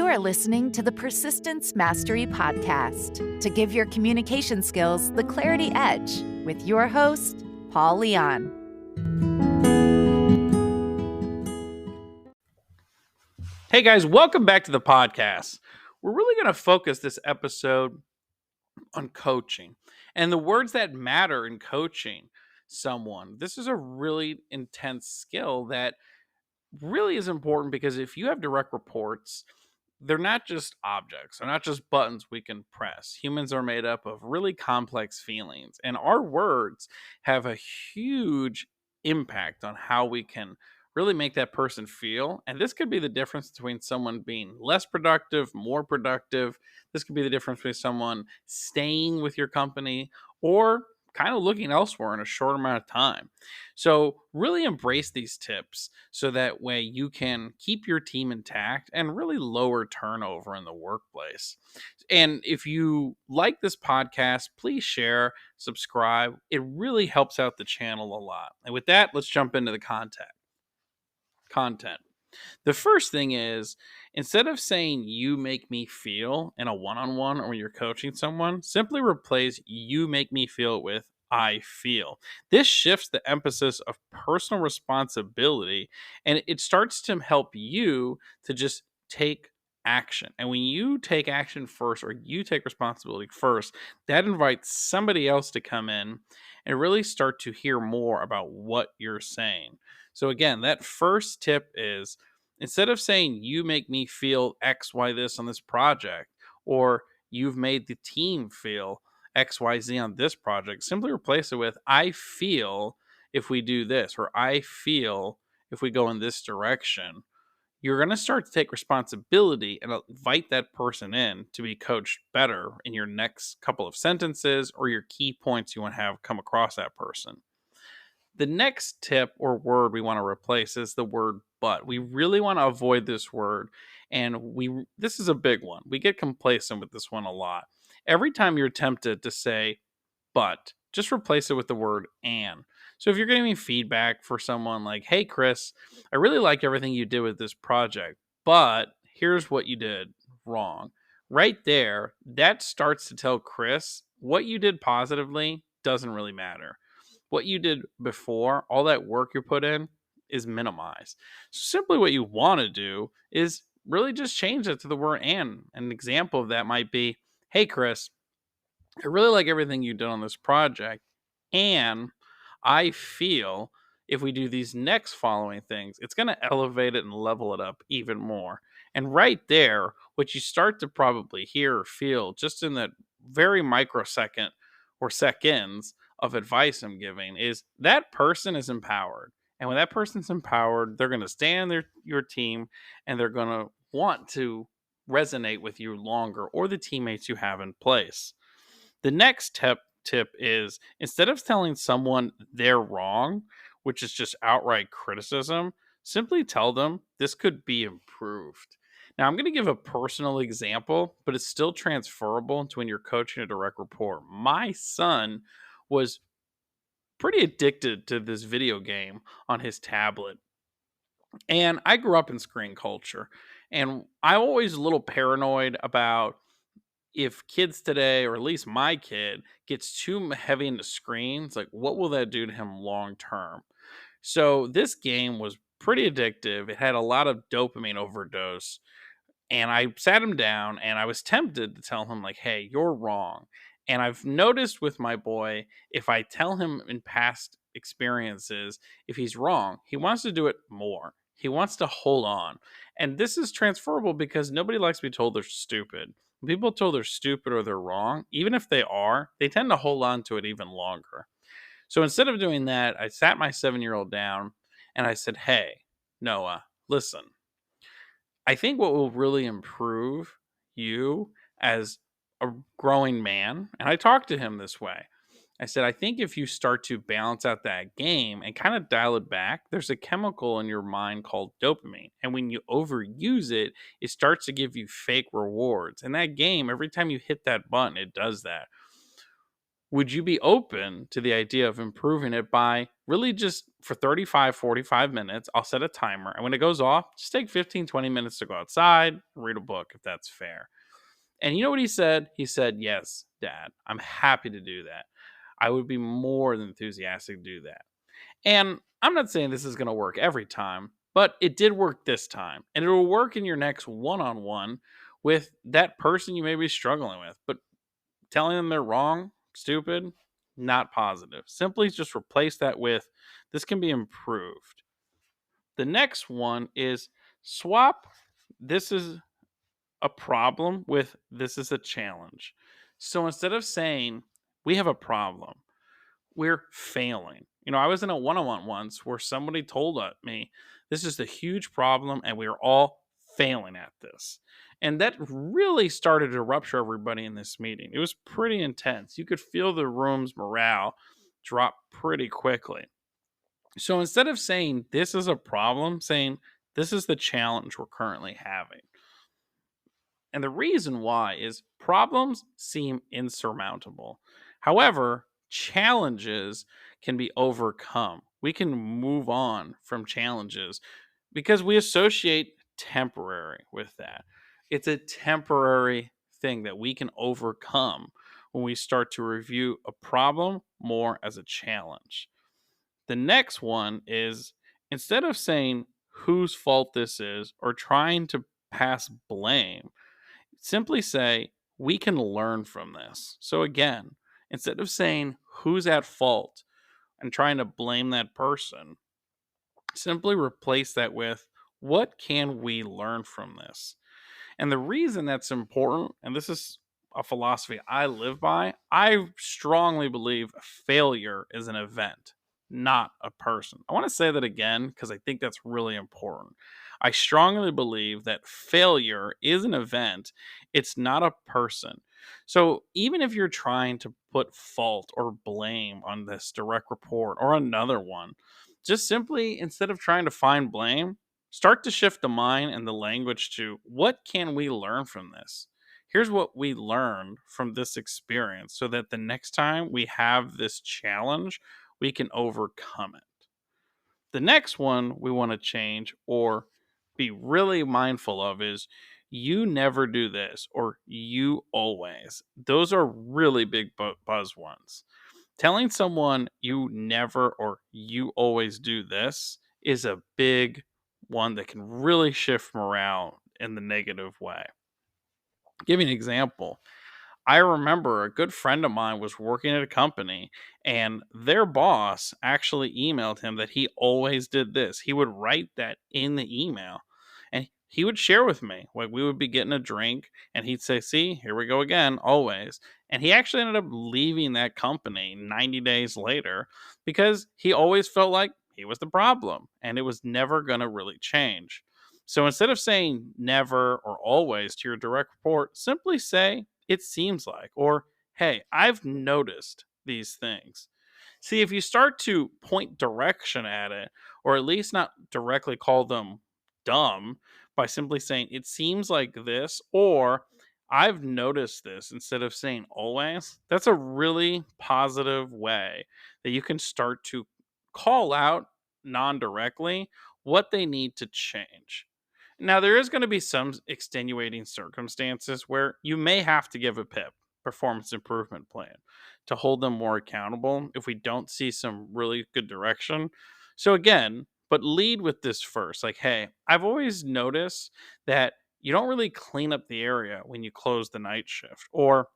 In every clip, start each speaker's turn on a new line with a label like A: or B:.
A: You're listening to the Persistence Mastery Podcast to give your communication skills the clarity edge with your host, Paul Leon.
B: Hey guys, welcome back to the podcast. We're really going to focus this episode on coaching and the words that matter in coaching someone. This is a really intense skill that really is important because if you have direct reports, they're not just objects, they're not just buttons we can press. Humans are made up of really complex feelings, and our words have a huge impact on how we can really make that person feel. And this could be the difference between someone being less productive, more productive. This could be the difference between someone staying with your company or kind of looking elsewhere in a short amount of time. So, really embrace these tips so that way you can keep your team intact and really lower turnover in the workplace. And if you like this podcast, please share, subscribe. It really helps out the channel a lot. And with that, let's jump into the content. The first thing is, instead of saying you make me feel in a one-on-one or when you're coaching someone, simply replace you make me feel with I feel. This shifts the emphasis of personal responsibility and it starts to help you to just take action. And when you take action first or you take responsibility first, that invites somebody else to come in and really start to hear more about what you're saying. So again, that first tip is instead of saying you make me feel X, Y, this on this project, or you've made the team feel XYZ on this project, simply replace it with I feel if we do this, or I feel if we go in this direction. You're going to start to take responsibility and invite that person in to be coached better in your next couple of sentences or your key points you want to have come across that person. The next tip or word we want to replace is the word but. We really want to avoid this word, and this is a big one. We get complacent with this one a lot. Every time you're tempted to say but, just replace it with the word and. So if you're getting feedback for someone like, hey Chris, I really like everything you did with this project, but here's what you did wrong. Right there, that starts to tell Chris what you did positively doesn't really matter. What you did before, all that work you put in, is minimized. So simply what you want to do is really just change it to the word and. An example of that might be, hey Chris, I really like everything you did on this project, and I feel if we do these next following things, it's going to elevate it and level it up even more. And right there, what you start to probably hear or feel just in that very microsecond or seconds of advice I'm giving is that person is empowered. And when that person's empowered, they're going to stay on your team and they're going to want to resonate with you longer or the teammates you have in place. The next tip is instead of telling someone they're wrong, which is just outright criticism, simply tell them this could be improved. Now, I'm going to give a personal example, but it's still transferable to when you're coaching a direct report. My son was pretty addicted to this video game on his tablet. And I grew up in screen culture, and I'm always a little paranoid about if kids today, or at least my kid, gets too heavy into screens, like what will that do to him long term? So this game was pretty addictive. It had a lot of dopamine overdose. And I sat him down and I was tempted to tell him, like, hey, you're wrong. And I've noticed with my boy, if I tell him in past experiences, if he's wrong, he wants to do it more. He wants to hold on. And this is transferable because nobody likes to be told they're stupid. When people are told they're stupid or they're wrong, even if they are, they tend to hold on to it even longer. So instead of doing that, I sat my 7-year-old down and I said, hey, Noah, listen. I think what will really improve you as a growing man, and I talked to him this way. I said, I think if you start to balance out that game and kind of dial it back, there's a chemical in your mind called dopamine. And when you overuse it, it starts to give you fake rewards. And that game, every time you hit that button, it does that. Would you be open to the idea of improving it by really just for 35, 45 minutes? I'll set a timer. And when it goes off, just take 15, 20 minutes to go outside and read a book if that's fair. And you know what he said? He said, "Yes, Dad, I'm happy to do that. I would be more than enthusiastic to do that." And I'm not saying this is going to work every time, but it did work this time. And it will work in your next one on one with that person you may be struggling with. But telling them they're wrong, stupid, not positive. Simply just replace that with this can be improved. The next one is swap this is a problem with this is a challenge. So instead of saying we have a problem, we're failing. I was in a one on one once where somebody told me this is a huge problem and we're all failing at this. And that really started to rupture everybody in this meeting. It was pretty intense. You could feel the room's morale drop pretty quickly. So instead of saying this is a problem, saying this is the challenge we're currently having. And the reason why is problems seem insurmountable. However, challenges can be overcome. We can move on from challenges because we associate temporary with that. It's a temporary thing that we can overcome when we start to review a problem more as a challenge. The next one is instead of saying whose fault this is or trying to pass blame, simply say, we can learn from this. So again, instead of saying who's at fault and trying to blame that person, simply replace that with what can we learn from this? And the reason that's important, and this is a philosophy I live by, I strongly believe failure is an event, not a person. I want to say that again because I think that's really important. I strongly believe that failure is an event, it's not a person. So even if you're trying to put fault or blame on this direct report or another one, just simply instead of trying to find blame, start to shift the mind and the language to what can we learn from this? Here's what we learned from this experience so that the next time we have this challenge, we can overcome it. The next one we want to change or be really mindful of is you never do this or you always. Those are really big buzz ones. Telling someone you never or you always do this is a big one that can really shift morale in the negative way. Give you an example. I remember a good friend of mine was working at a company and their boss actually emailed him that he always did this. He would write that in the email and he would share with me. Like we would be getting a drink and he'd say, "See, here we go again, always." And he actually ended up leaving that company 90 days later because he always felt like he was the problem and it was never going to really change. So instead of saying never or always to your direct report, simply say it seems like, or hey, I've noticed these things. See, if you start to point direction at it, or at least not directly call them dumb by simply saying it seems like this, or I've noticed this instead of saying always, that's a really positive way that you can start to call out non directly what they need to change. Now, there is going to be some extenuating circumstances where you may have to give a PIP, performance improvement plan, to hold them more accountable if we don't see some really good direction. So, again, but lead with this first. Like, hey, I've always noticed that you don't really clean up the area when you close the night shift. Or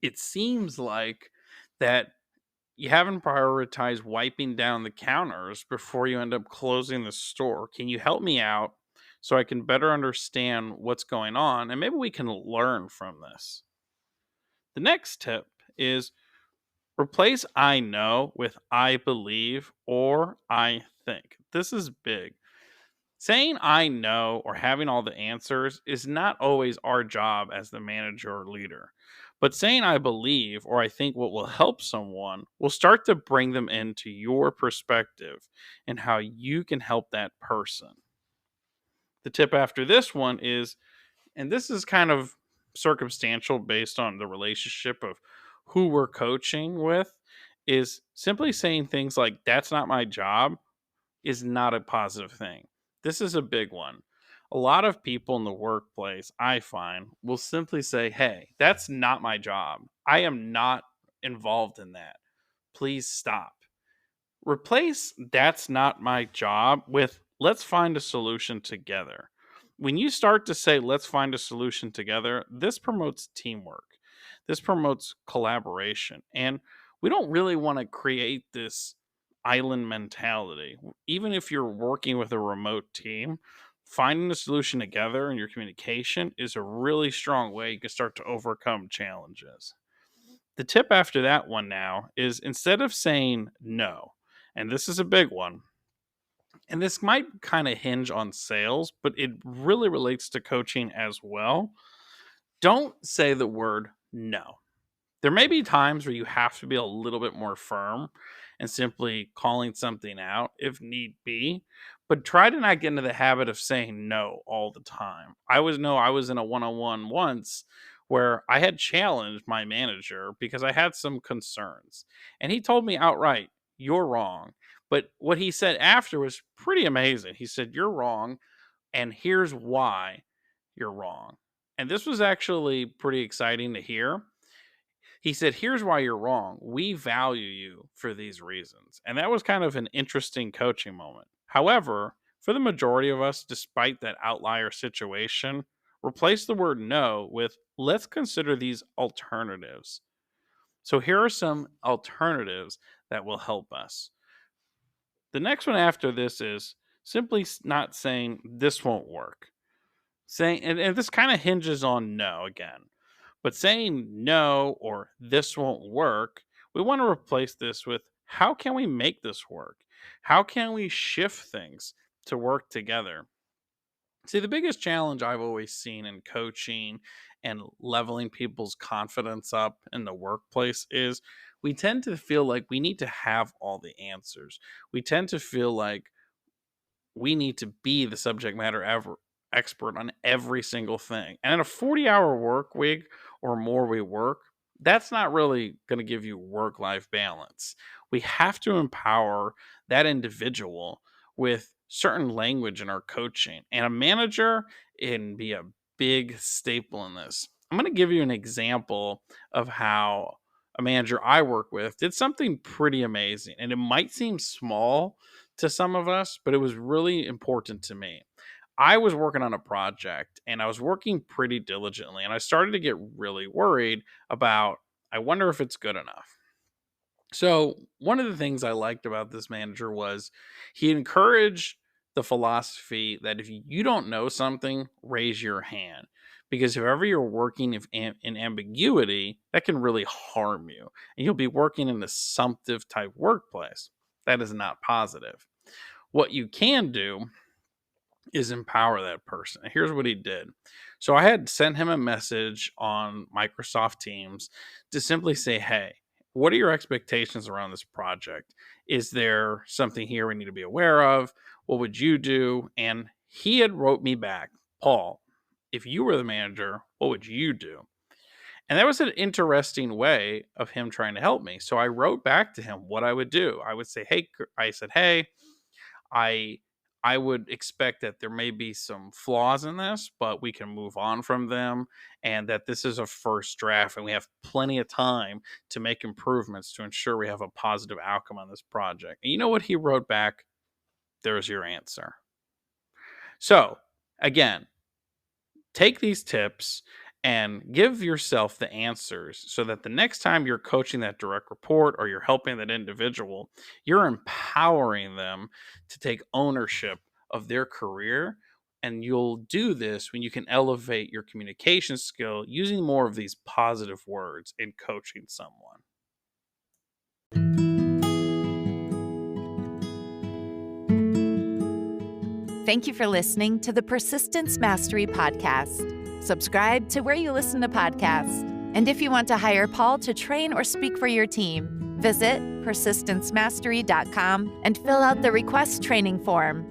B: it seems like that you haven't prioritized wiping down the counters before you end up closing the store. Can you help me out so I can better understand what's going on and maybe we can learn from this? The next tip is replace I know with I believe or I think. This is big. Saying I know or having all the answers is not always our job as the manager or leader. But saying I believe or I think what will help someone will start to bring them into your perspective and how you can help that person. The tip after this one is, and this is kind of circumstantial based on the relationship of who we're coaching with is simply saying things like, that's not my job, is not a positive thing. This is a big one. A lot of people in the workplace, I find, will simply say, hey, that's not my job. I am not involved in that. Please stop. Replace "that's not my job" with "let's find a solution together." When you start to say "let's find a solution together," this promotes teamwork. This promotes collaboration. And we don't really want to create this island mentality. Even if you're working with a remote team, finding a solution together in your communication is a really strong way you can start to overcome challenges. The tip after that one now is, instead of saying no, and this is a big one, and this might kind of hinge on sales, but it really relates to coaching as well. Don't say the word no. There may be times where you have to be a little bit more firm and simply calling something out if need be, but try to not get into the habit of saying no all the time. I was in a one-on-one once where I had challenged my manager because I had some concerns, and he told me outright, "You're wrong." But what he said after was pretty amazing. He said, "You're wrong, and here's why you're wrong." And this was actually pretty exciting to hear. He said, "Here's why you're wrong. We value you for these reasons." And that was kind of an interesting coaching moment. However, for the majority of us, despite that outlier situation, replace the word no with, "let's consider these alternatives." So here are some alternatives that will help us. The next one after this is simply not saying "this won't work." Saying, and this kind of hinges on no again. But saying no or "this won't work," we want to replace this with, "how can we make this work? How can we shift things to work together?" See, the biggest challenge I've always seen in coaching and leveling people's confidence up in the workplace is we tend to feel like we need to have all the answers. We tend to feel like we need to be the subject matter expert on every single thing. And in a 40-hour work week or more we work, that's not really going to give you work life balance. We have to empower that individual with certain language in our coaching. And a manager can be a big staple in this. I'm going to give you an example of how a manager I work with did something pretty amazing. And it might seem small to some of us, but it was really important to me. I was working on a project and I was working pretty diligently, and I started to get really worried about, I wonder if it's good enough. So, one of the things I liked about this manager was he encouraged the philosophy that if you don't know something, raise your hand. Because if ever you're working in ambiguity, that can really harm you. And you'll be working in an assumptive type workplace. That is not positive. What you can do is empower that person. And here's what he did. So I had sent him a message on Microsoft Teams to simply say, "Hey, what are your expectations around this project? Is there something here we need to be aware of? What would you do?" And he had wrote me back, "Paul, if you were the manager, what would you do?" And that was an interesting way of him trying to help me. So I wrote back to him what I would do. I would say, "Hey, I I would expect that there may be some flaws in this, but we can move on from them, and that this is a first draft and we have plenty of time to make improvements to ensure we have a positive outcome on this project." And you know what he wrote back? "There's your answer." So, again, take these tips and give yourself the answers so that the next time you're coaching that direct report or you're helping that individual, you're empowering them to take ownership of their career. And you'll do this when you can elevate your communication skill using more of these positive words in coaching someone.
A: Thank you for listening to the Persistence Mastery Podcast. Subscribe to where you listen to podcasts. And if you want to hire Paul to train or speak for your team, visit persistencemastery.com and fill out the request training form.